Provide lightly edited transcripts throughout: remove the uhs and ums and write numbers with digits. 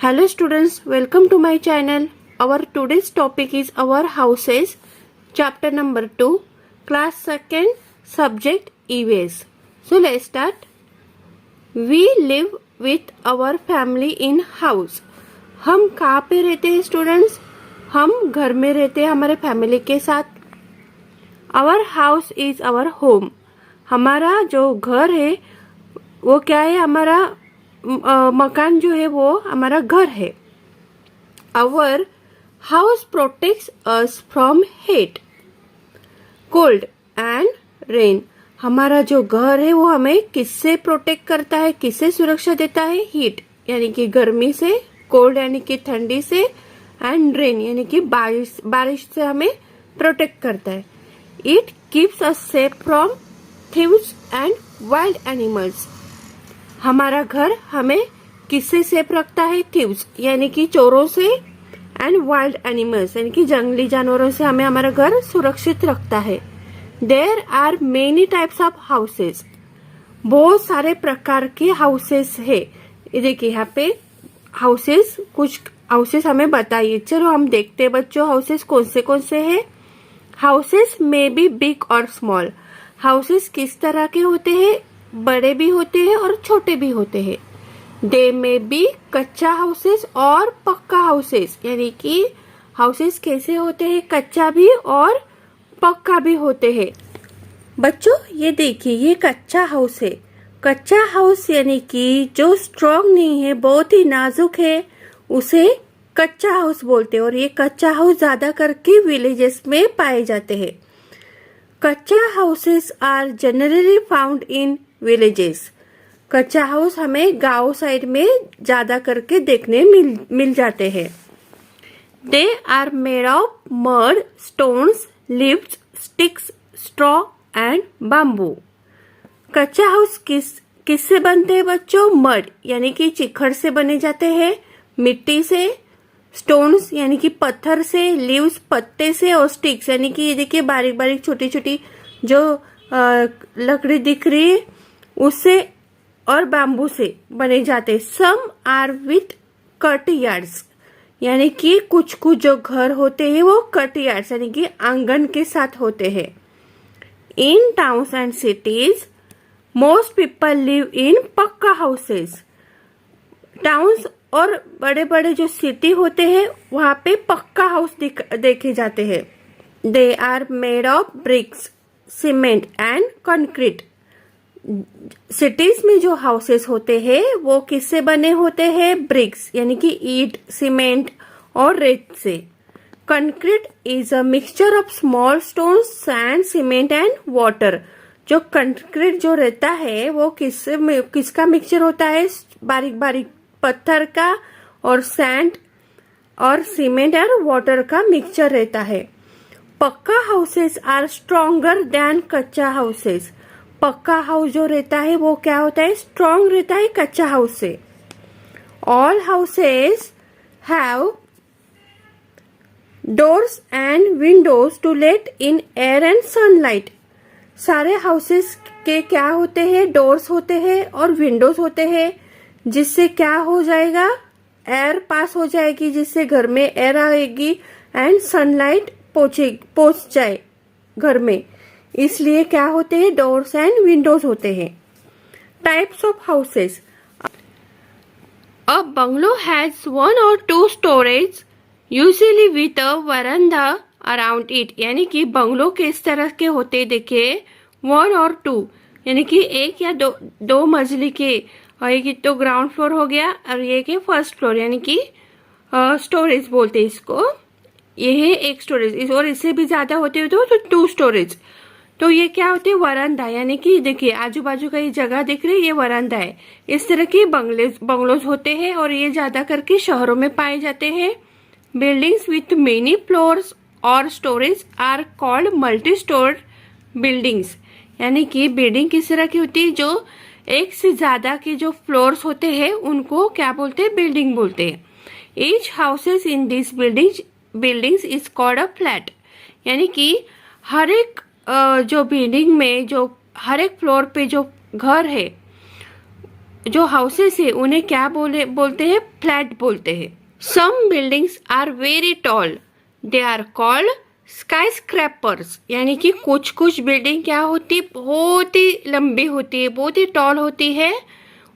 Hello students, welcome to my channel. Our today's topic is our houses, chapter number 2, class 2nd, subject e-waste. So let's start. We live with our family in house. हम कहाँ पे रहते हैं students? हम घर में रहते हैं हमारे फैमिली के साथ. Our house is our home. हमारा जो घर है वो क्या है? हमारा मकान जो है वो हमारा घर है. Our house protects us from heat, cold and rain. हमारा जो घर है वो हमें किससे प्रोटेक्ट करता है, किससे सुरक्षा देता है? हीट यानी कि गर्मी से, कोल्ड यानी कि ठंडी से, एंड रेन यानी कि बारिश से हमें प्रोटेक्ट करता है. It keeps us safe from thieves and wild animals. हमारा घर हमें किससे सेफ रखता है? थीव्स यानी कि चोरों से, एंड वाइल्ड एनिमल्स यानी कि जंगली जानवरों से हमें हमारा घर सुरक्षित रखता है. There are many types of houses. बहुत सारे प्रकार के हाउसेस है. ये देखिए यहाँ पे हाउसेस, कुछ हाउसेस हमें बताइए. चलो हम देखते हैं बच्चों हाउसेस कौन से है. हाउसेस में बी बिग और स्मॉल. हाउसेस किस तरह के होते हैं? बड़े भी होते हैं और छोटे भी होते हैं. दे में बी कच्चा हाउसेस और पक्का हाउसेस. यानी कि हाउसेस कैसे होते हैं? कच्चा भी और पक्का भी होते हैं. बच्चों ये देखिए, ये कच्चा हाउस है. कच्चा हाउस यानी कि जो स्ट्रॉन्ग नहीं है, बहुत ही नाजुक है, उसे कच्चा हाउस बोलते हैं. और ये कच्चा हाउस ज्यादा करके विलेजेस में पाए जाते हैं. Kutcha houses are generally found in villages. कच्चा हाउस हमें गांव साइड में ज्यादा करके देखने मिल जाते हैं. They are made of mud, stones, leaves, sticks, straw and bamboo. कच्चा हाउस किससे बनते हैं बच्चों? मड यानी कि चिखड़ से बने जाते हैं, मिट्टी से, स्टोन्स यानी कि पत्थर से, लीव्स पत्ते से, और स्टिक्स यानी कि ये देखिए बारीक बारीक छोटी छोटी जो लकड़ी दिख रही है उससे, और बैम्बू से बने जाते हैं. Some are with courtyards यानी कि कुछ जो घर होते हैं वो कट यार्ड्स यानी कि आंगन के साथ होते हैं. इन towns and cities most people live in पक्का हाउसेस. टाउन्स और बड़े बड़े जो सिटी होते हैं वहां पे पक्का हाउस देखे जाते हैं. They are made of bricks, cement and concrete. Cities में जो हाउसेस होते हैं वो किससे बने होते हैं? ब्रिक्स यानी कि ईंट, सीमेंट और रेत से. Concrete is a mixture of small stones, sand, cement and water. जो कंक्रीट जो रहता है वो किसका मिक्सचर होता है? बारीक बारीक पत्थर का और सैंड और सीमेंट और वाटर का मिक्सचर रहता है. पक्का हाउसेस आर स्ट्रॉन्गर देन कच्चा हाउसेस. पक्का हाउस जो रहता है वो क्या होता है? स्ट्रॉन्ग रहता है कच्चा हाउस से. All houses have doors and windows to let in air and sunlight. सारे हाउसेस के क्या होते हैं? डोर्स होते हैं और विंडोज होते हैं, जिससे क्या हो जाएगा? एयर पास हो जाएगी, जिससे घर में एयर आएगी एंड सनलाइट पहुंच जाए घर में. इसलिए क्या होते हैं? डोर्स एंड विंडोज होते हैं. Types of houses. A bungalow has 1 or 2 storage usually with a veranda around it. यानी कि बंगलो किस तरह के होते? देखिए 1 or 2 यानी कि एक या दो मंजिली के, और एक तो ग्राउंड फ्लोर हो गया और ये के फर्स्ट फ्लोर यानी कि स्टोरेज बोलते हैं इसको. ये है एक स्टोरेज, और इससे भी ज्यादा होते हैं तो 2 स्टोरेज. तो ये क्या होते हैं? वरांडा यानी कि देखिए आजू बाजू का ये जगह दिख रही है, ये वरांडा है. इस तरह के बंगलोज होते हैं और ये ज्यादा करके शहरों में पाए जाते हैं. बिल्डिंग्स विथ मेनी फ्लोर्स और storeys are called multi storeyed buildings. यानी कि बिल्डिंग किस तरह की होती है? जो एक से ज्यादा के जो फ्लोर्स होते हैं उनको क्या बोलते हैं? बिल्डिंग बोलते हैं. Each houses in this buildings is called a flat. यानी कि हर एक जो बिल्डिंग में जो हर एक फ्लोर पे जो घर है जो हाउसेस है उन्हें क्या बोलते हैं? फ्लैट बोलते हैं। Some buildings are very tall, they are called skyscrapers. यानी कि कुछ कुछ बिल्डिंग क्या होती, बहुत ही लंबी होती है, बहुत ही टॉल होती है,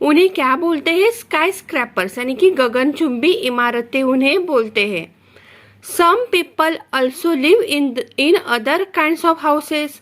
उन्हें क्या बोलते हैं? स्काई स्क्रैपर्स, यानी कि गगनचुंबी इमारतें उन्हें बोलते हैं। Some people also live in other kind of houses.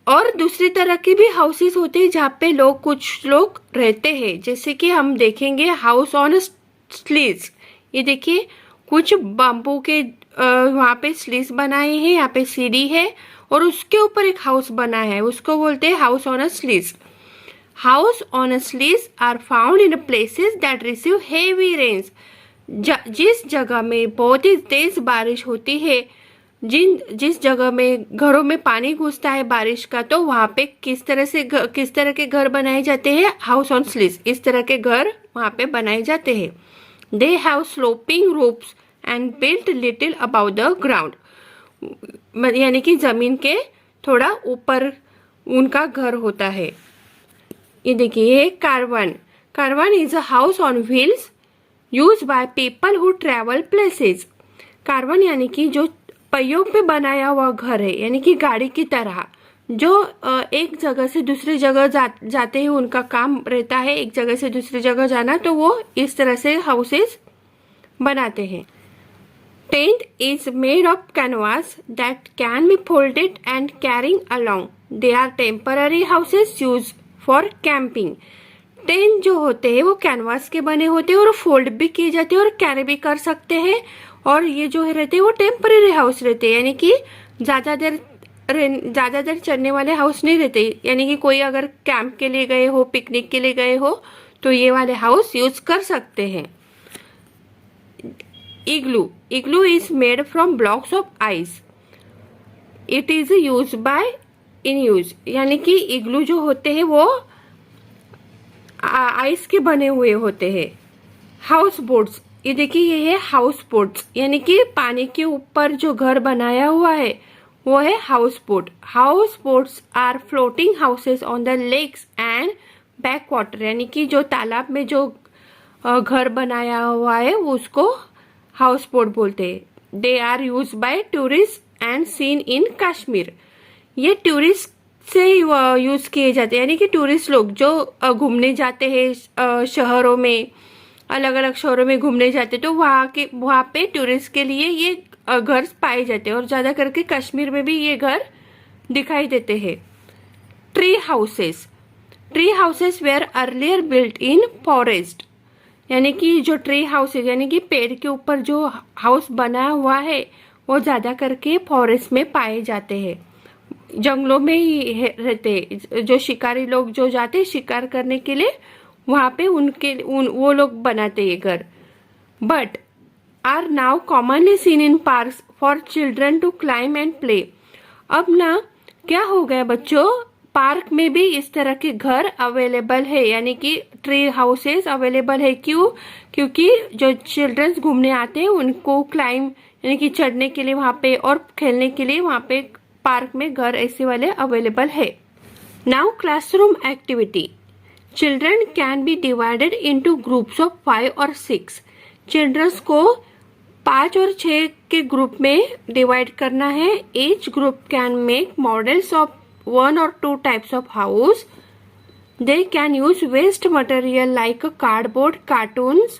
और दूसरी तरह के भी हाउसेस होते हैं जहाँ पे कुछ लोग रहते हैं, जैसे कि हम देखेंगे हाउस ऑन स्लीज। ये देखिए कुछ बाम्बू के वहाँ पे स्लीज बनाए हैं, यहाँ पे सीढ़ी है और उसके ऊपर एक हाउस बना है, उसको बोलते हैं house on stilts. House on stilts are found in places that receive heavy rains. जिस जगह में बहुत ही तेज बारिश होती है, जिस जगह में घरों में पानी घुसता है बारिश का, तो वहाँ पे किस तरह के घर बनाए जाते हैं? हाउस ऑन स्लीज, इस तरह के घर वहाँ पे बनाए जाते हैं। They have sloping roofs and built little about the ground. यानी कि जमीन के थोड़ा ऊपर उनका घर होता है। ये देखिए caravan is a house on wheels use by people who travel places. Caravan यानी कि जो पहियों पे बनाया हुआ घर है, यानी कि गाड़ी की तरह, जो एक जगह से दूसरी जगह जाते हैं, उनका काम रहता है एक जगह से दूसरी जगह जाना, तो वो इस तरह से हाउसेस बनाते हैं। Tent is made of canvas that can be folded and carrying along. They are temporary houses use for camping. Tent जो होते हैं वो कैनवास के बने होते हैं और फोल्ड भी किए जाते हैं और कैरी भी कर सकते हैं। और ये जो रहते हैं वो टेम्पररी हाउस रहते हैं, यानी कि ज्यादा देर चलने वाले हाउस नहीं रहते। यानी कि कोई अगर कैंप के लिए गए हो, पिकनिक के लिए गए हो, तो ये वाले हाउस यूज कर सकते हैं। Igloo is made from blocks of ice. It is use यानी कि इग्लू जो होते हैं वो आइस के बने हुए होते हैं। हाउस बोट्स, ये देखिए ये है हाउस बोट्स, यानी कि पानी के ऊपर जो घर बनाया हुआ है वो है houseboat. Houseboats are floating houses on the lakes and backwater. यानी कि जो तालाब में जो घर बनाया हुआ है उसको हाउस बोट बोलते हैं। They are use by tourist and seen in Kashmir. ये टूरिस्ट से यूज किए जाते हैं, यानी कि टूरिस्ट लोग जो घूमने जाते हैं शहरों में, अलग अलग शहरों में घूमने जाते, तो वहाँ पे टूरिस्ट के लिए ये घर पाए जाते हैं और ज्यादा करके कश्मीर में भी ये घर दिखाई देते हैं। Tree houses were earlier built in forest. यानी कि जो ट्री हाउसेस यानी कि पेड़ के ऊपर जो हाउस बना हुआ है वो ज्यादा करके फॉरेस्ट में पाए जाते हैं, जंगलों में ही रहते। जो शिकारी लोग जो जाते शिकार करने के लिए वहां पे वो लोग बनाते ये घर। But are now commonly seen in parks for children to climb and play. अब ना क्या हो गया बच्चों, पार्क में भी इस तरह के घर अवेलेबल है, यानी कि ट्री हाउसेस अवेलेबल है। क्योंकि जो चिल्ड्रंस घूमने आते हैं उनको क्लाइम यानी कि चढ़ने के लिए वहां पे और खेलने के लिए वहां पे पार्क में घर ऐसे वाले अवेलेबल है। Now classroom activity. Children can be divided into groups of 5 और 6। चिल्ड्रंस को 5 और 6 के ग्रुप में डिवाइड करना है। Each group can make models of 1 or 2 types of house. They can use waste material like cardboard, cartoons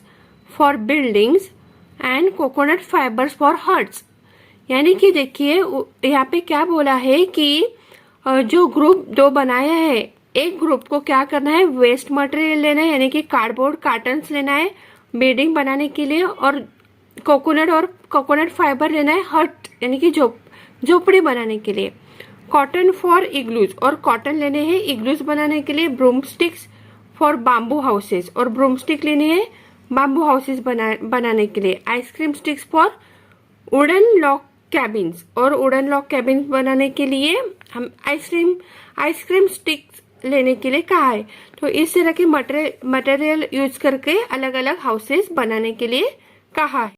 for buildings and coconut fibers for huts. यानी कि देखिए यहाँ पे क्या बोला है कि जो ग्रुप 2 बनाया है, एक ग्रुप को क्या करना है, वेस्ट मटेरियल लेना है, यानी कि कार्डबोर्ड कार्टन्स लेना है बिल्डिंग बनाने के लिए, और कोकोनट फाइबर लेना है हट यानी कि झोपड़ी बनाने के लिए। कॉटन फॉर इग्लूज, और कॉटन लेने हैं इग्लूज बनाने के लिए। Broomsticks for bamboo houses, और ब्रूम स्टिक लेने हैं बाम्बू हाउसेस बनाने के लिए। Ice cream sticks for wooden log cabins, और वुडन लॉक कैबिन बनाने के लिए हम आइसक्रीम स्टिक्स लेने के लिए कहा है। तो इस तरह के मटेरियल यूज करके अलग अलग हाउसेस बनाने के लिए कहा है।